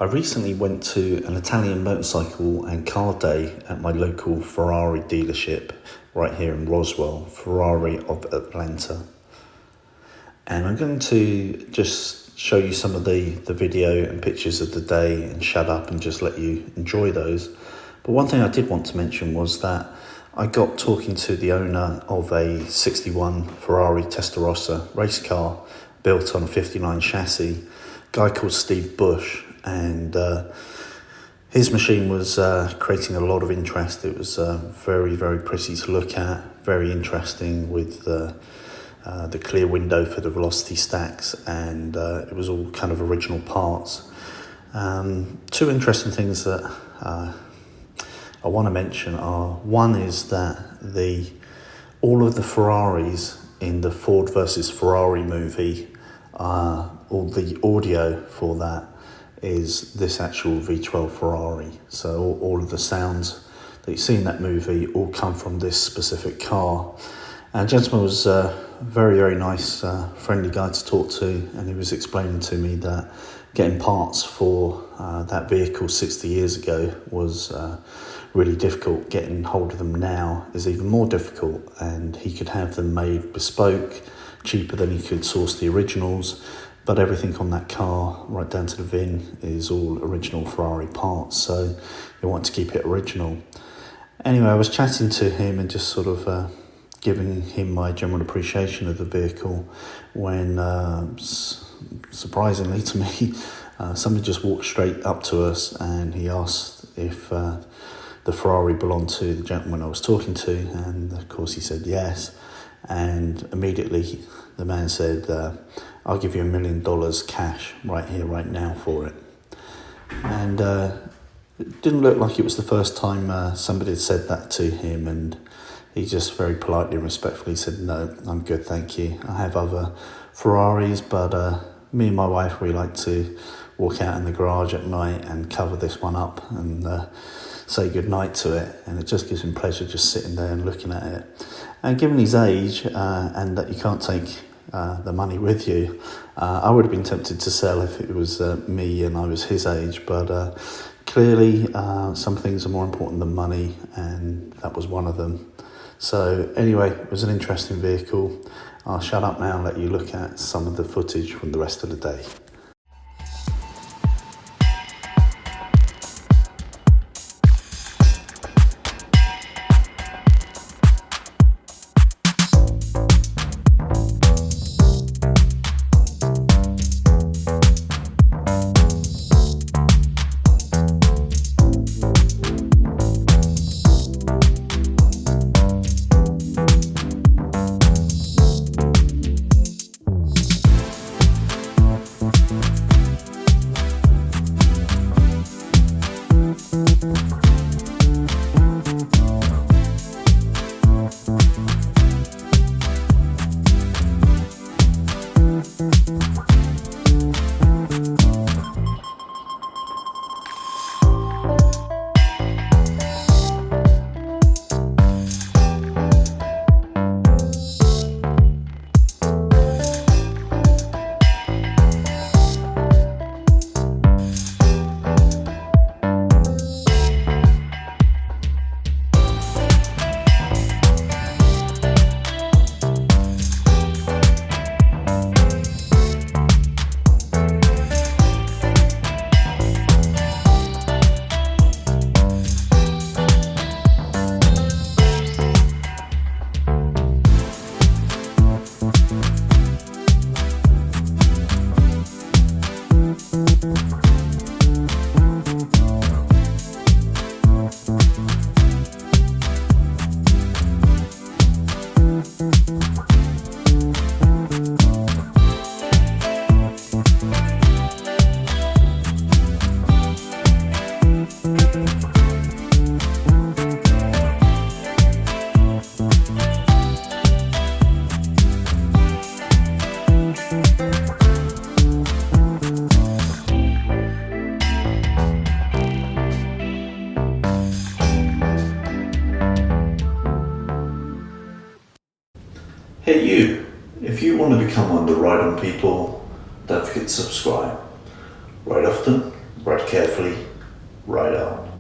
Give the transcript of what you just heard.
I recently went to an Italian motorcycle and car day at my local Ferrari dealership right here in Roswell, Ferrari of Atlanta. And I'm going to just show you some of the video and pictures of the day and shut up and just let you enjoy those. But one thing I did want to mention was that I got talking to the owner of a 61 Ferrari Testarossa race car built on a 59 chassis, a guy called Steve Bush. And his machine was creating a lot of interest. It was very, very pretty to look at, very interesting with the clear window for the velocity stacks, and it was all kind of original parts. Two interesting things that I want to mention are, one is that all of the Ferraris in the Ford versus Ferrari movie, all the audio for that is this actual V12 Ferrari. So all of the sounds that you see in that movie all come from this specific car. And the gentleman was a very, very nice, friendly guy to talk to, and he was explaining to me that getting parts for that vehicle 60 years ago was really difficult. Getting hold of them now is even more difficult, and he could have them made bespoke, cheaper than he could source the originals. But everything on that car, right down to the VIN, is all original Ferrari parts, so you want to keep it original. Anyway, I was chatting to him and just sort of giving him my general appreciation of the vehicle when, surprisingly to me, somebody just walked straight up to us and he asked if the Ferrari belonged to the gentleman I was talking to, and of course he said yes. And immediately the man said, I'll give you $1 million cash right here, right now for it. And it didn't look like it was the first time somebody had said that to him, and he just very politely and respectfully said, no, I'm good, thank you. I have other Ferraris, but me and my wife, we like to walk out in the garage at night and cover this one up and say goodnight to it, and it just gives him pleasure just sitting there and looking at it. And given his age and that you can't take the money with you, I would have been tempted to sell if it was me and I was his age, but clearly some things are more important than money, and that was one of them. So anyway, it was an interesting vehicle. I'll shut up now and let you look at some of the footage from the rest of the day. Hey you, if you want to become one of the Ride On people, don't forget to subscribe. Ride often, ride carefully, ride on.